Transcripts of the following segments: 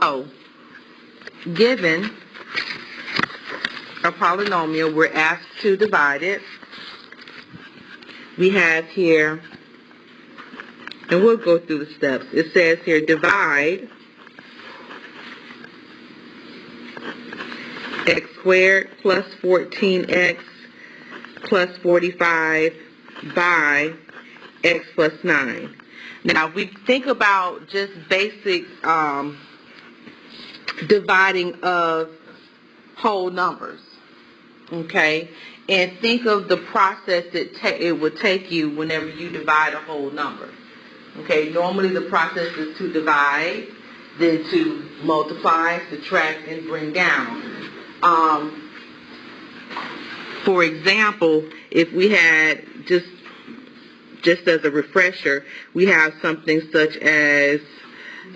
So, given a polynomial, we're asked to divide it. We have here, and we'll go through the steps. It says here, divide x squared plus 14x plus 45 by x plus 9. Now, if we think about just basic dividing of whole numbers, okay, and think of the process it would take you whenever you divide a whole number. Okay, normally the process is to divide, then to multiply, subtract, and bring down. For example, if we had just as a refresher, we have something such as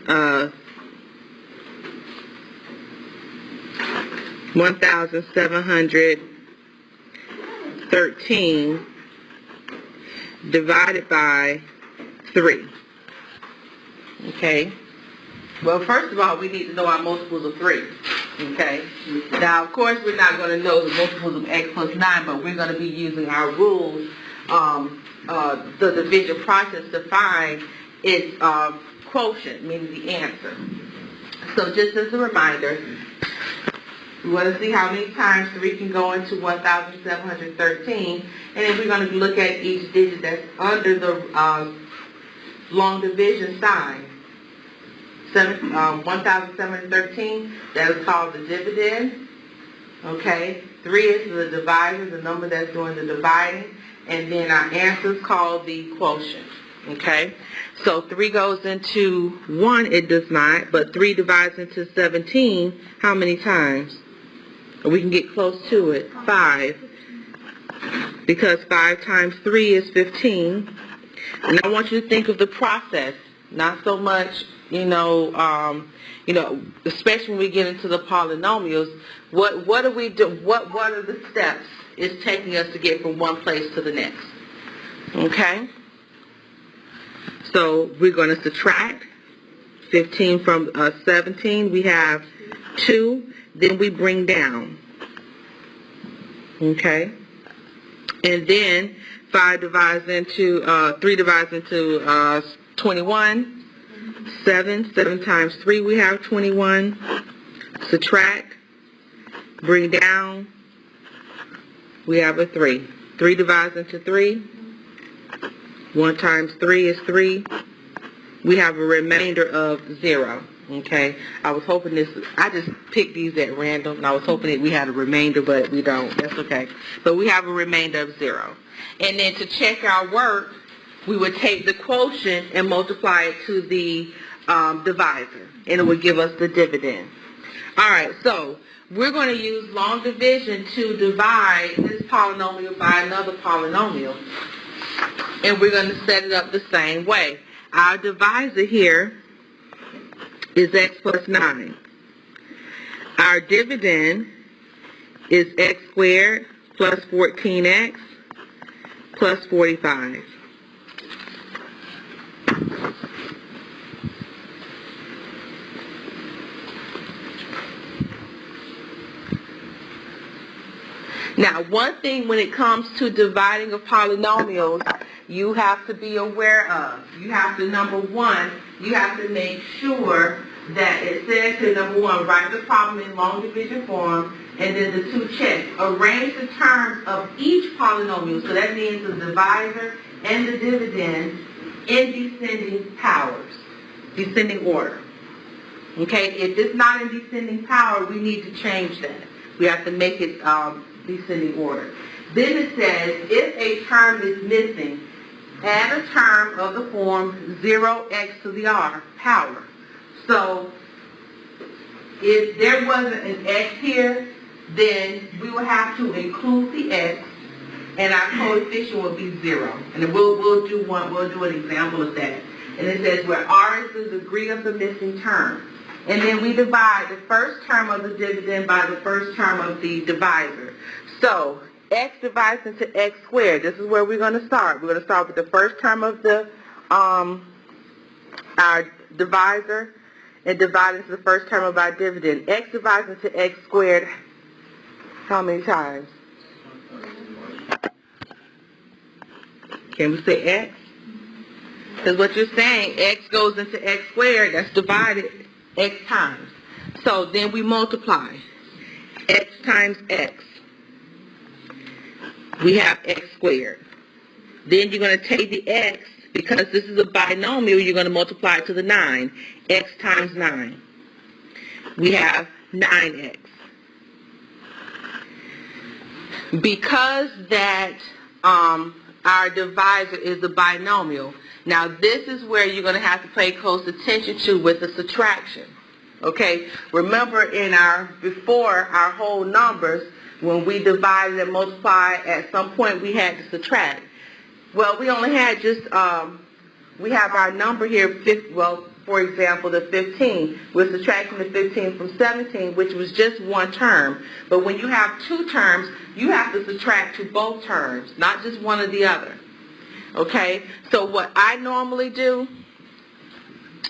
1,713 divided by 3. Okay. Well, first of all, we need to know our multiples of 3. Okay. Now, of course, we're not going to know the multiples of x plus 9, but we're going to be using our rules, the division process, to find its quotient, meaning the answer. So just as a reminder, we want to see how many times 3 can go into 1,713, and then we're going to look at each digit that's under the long division sign. 1,713, that is called the dividend. Okay, 3 is the divisor, the number that's doing the dividing, and then our answer is called the quotient. Okay, so 3 goes into 1, it does not, but 3 divides into 17 how many times? We can get close to it, 5, because 5 times 3 is 15. And I want you to think of the process, not so much, especially when we get into the polynomials. What do we do? What are the steps it's taking us to get from one place to the next? Okay. So we're going to subtract 15 from 17. We have 2. Then we bring down. Okay. And then 3 divides into 21. 7 times 3, we have 21. Subtract, bring down, we have a 3. 3 divides into 3. 1 times 3 is 3. We have a remainder of 0. Okay, I was hoping I just picked these at random, and I was hoping that we had a remainder, but we don't. That's okay. But we have a remainder of 0. And then to check our work, we would take the quotient and multiply it to the divisor, and it would give us the dividend. All right, so we're going to use long division to divide this polynomial by another polynomial, and we're going to set it up the same way. Our divisor here is x plus 9. Our dividend is x squared plus 14x plus 45. Now, one thing when it comes to dividing of polynomials, you have to be aware of. You have to, number one, you have to make sure that it says to number one, write the problem in long division form, and then the 2 checks. Arrange the terms of each polynomial, so that means the divisor and the dividend, in descending order. Okay, if it's not in descending power, we need to change that. We have to make it descending order. Then it says, if a term is missing, add a term of the form 0x to the r power. So if there wasn't an x here, then we will have to include the x, and our coefficient will be 0. And then we'll do an example of that. And it says where r is the degree of the missing term. And then we divide the first term of the dividend by the first term of the divisor. So x divides into x squared. This is where we're going to start. We're going to start with the first term of the our divisor, and divide into the first term of our dividend. X divides into x squared how many times? Can we say x? Because what you're saying, x goes into x squared, that's divided x times. So then we multiply. X times x. We have x squared. Then you're going to take the x, because this is a binomial, you're going to multiply it to the 9. X times 9. We have 9x. Because that our divisor is a binomial, now this is where you're going to have to pay close attention to with the subtraction. Okay? Remember before our whole numbers, when we divided and multiplied, at some point we had to subtract. Well, we only had just, we have our number here, for example, the 15. We're subtracting the 15 from 17, which was just one term. But when you have two terms, you have to subtract to both terms, not just one or the other. Okay? So what I normally do,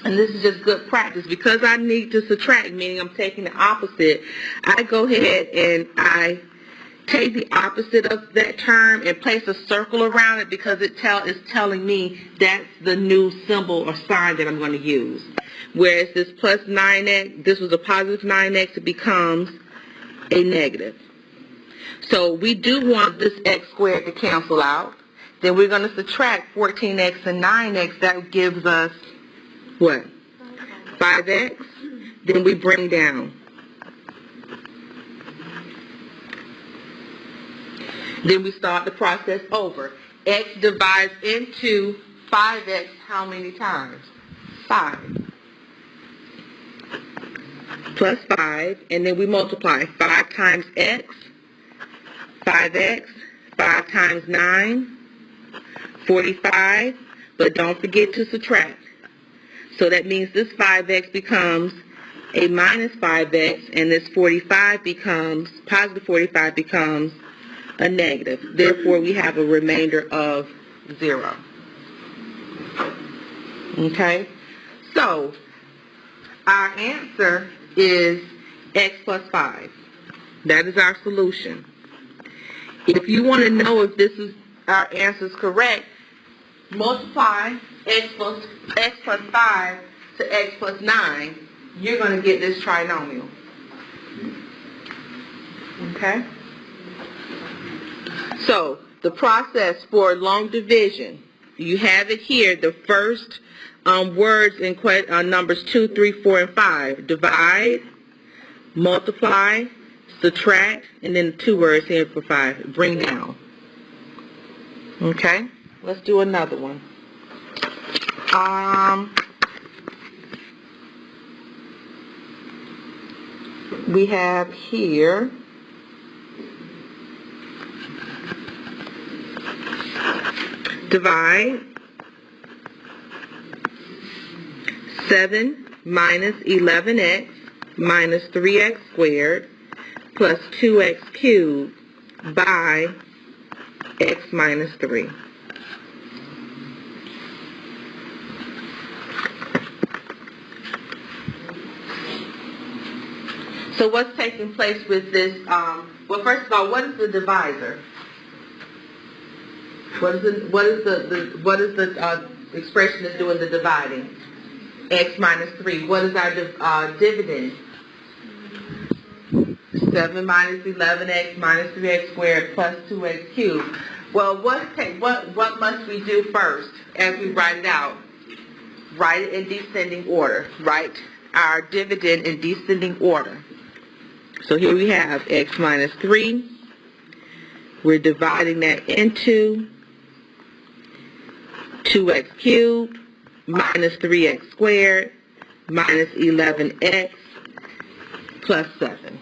and this is just good practice, because I need to subtract, meaning I'm taking the opposite, I go ahead and I take the opposite of that term and place a circle around it, because it's telling me that's the new symbol or sign that I'm going to use. Whereas this plus 9x, this was a positive 9x, it becomes a negative. So we do want this x squared to cancel out. Then we're going to subtract 14x and 9x. That gives us what? 5x. Then we bring down. Then we start the process over. X divides into 5x how many times? 5. Plus 5, and then we multiply. 5 times x, 5x, 5 times 9, 45, but don't forget to subtract. So that means this 5x becomes a minus 5x, and this 45 becomes, positive 45 becomes a negative. Therefore, we have a remainder of 0. Okay? So, our answer is x plus 5. That is our solution. If you want to know if our answer is correct, multiply x plus 5 to x plus 9. You're going to get this trinomial. Okay? So, the process for long division, you have it here, the first words in numbers 2, 3, 4, and 5. Divide, multiply, subtract, and then the 2 words here for 5. Bring down. Okay? Let's do another one. We have here divide 7 minus 11x minus 3x squared plus 2x cubed by x minus 3. So what's taking place with this? Well, first of all, what is the divisor? What is the expression that's doing the dividing? X minus 3. What is our dividend? 7 minus 11x minus 3x squared plus 2x cubed. Well, what must we do first as we write it out? Write it in descending order. Write our dividend in descending order. So here we have x minus 3. We're dividing that into 2x cubed minus 3x squared minus 11x plus 7.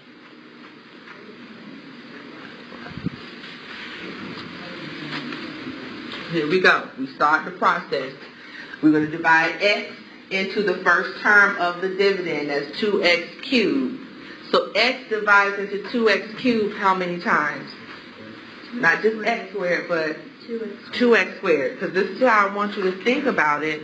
Here we go. We start the process. We're going to divide x into the first term of the dividend. That's 2x cubed. So x divides into 2x cubed how many times? Not just x squared, but 2x squared. Because this is how I want you to think about it.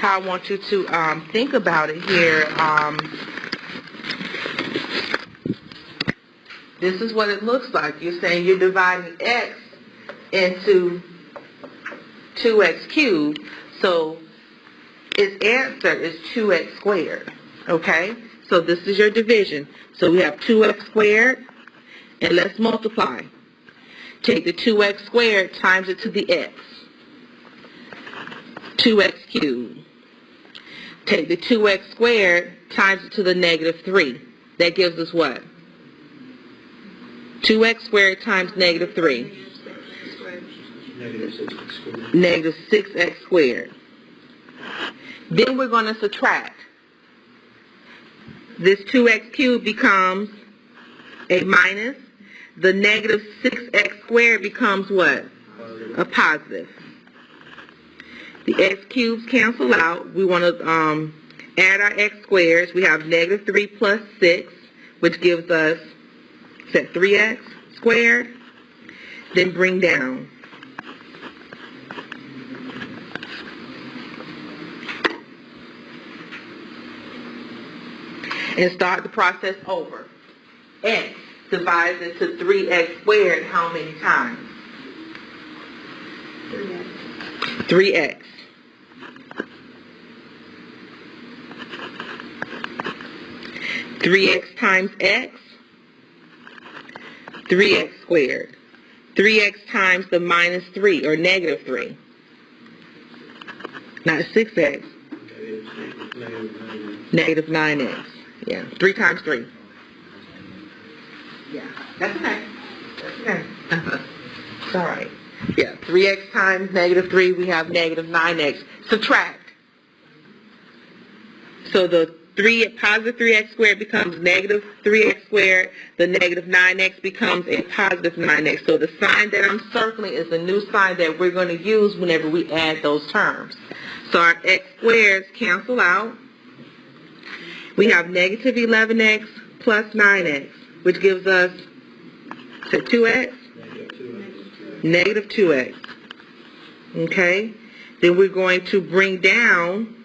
how I want you to think about it here. This is what it looks like. You're saying you're dividing x into 2x cubed, so its answer is 2x squared, okay? So this is your division. So we have 2x squared, and let's multiply. Take the 2x squared times it to the x. 2x cubed. Take the 2x squared times it to the negative 3. That gives us what? 2x squared times negative 3. Negative 6x squared. Then we're going to subtract. This 2x cubed becomes a minus. The negative 6x squared becomes what? A positive. The x cubes cancel out. We want to add our x squares. We have negative 3 plus 6, which gives us, is that 3x squared? Then bring down. And start the process over. X divides into 3x squared how many times? 3x. 3x times x, 3x squared. 3x times the minus 3, or negative 3. Not 6x. Negative 9x. Yeah, 3 times 3. Yeah, that's okay. That's okay. It's all right. Yeah, 3x times negative 3, we have negative 9x. Subtract. So the positive 3x squared becomes negative 3x squared. The negative 9x becomes a positive 9x. So the sign that I'm circling is the new sign that we're going to use whenever we add those terms. So our x squareds cancel out. We have negative 11x plus 9x, which gives us, is it 2x? Negative 2x. Okay? Then we're going to bring down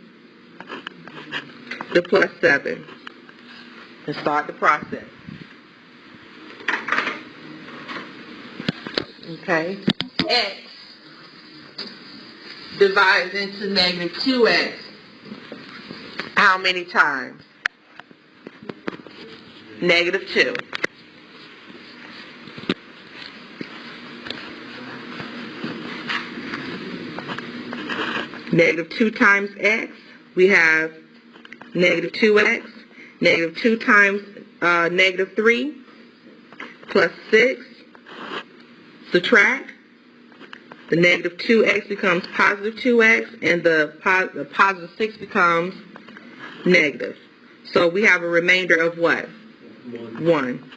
the plus 7 and start the process. Okay? X divides into negative 2x how many times? Negative 2. Negative 2 times x, we have negative 2x. Negative 2 times negative 3 plus 6. Subtract. The negative 2x becomes positive 2x, and the positive 6 becomes negative. So we have a remainder of what? 1.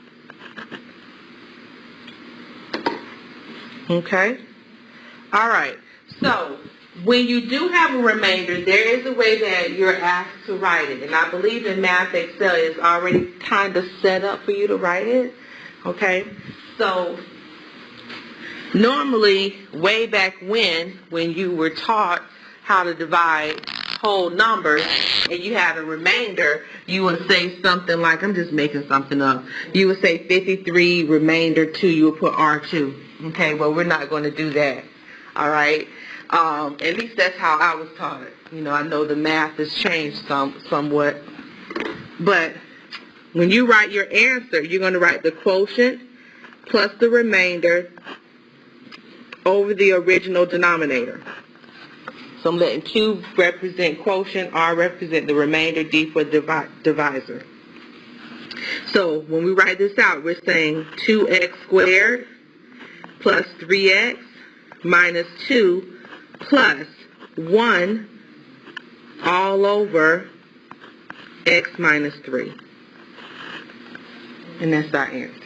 Okay? All right. So when you do have a remainder, there is a way that you're asked to write it. And I believe in Math Excel it's already kind of set up for you to write it. Okay? So normally, way back when you were taught how to divide whole numbers and you had a remainder, you would say something like, I'm just making something up. You would say 53 remainder 2, you would put R2. Okay, well, we're not going to do that. All right? At least that's how I was taught it. You know, I know the math has changed somewhat. But when you write your answer, you're going to write the quotient plus the remainder over the original denominator. So I'm letting Q represent quotient, R represent the remainder, D for divisor. So when we write this out, we're saying 2x squared plus 3x minus 2 plus 1 all over x minus 3. And that's our answer.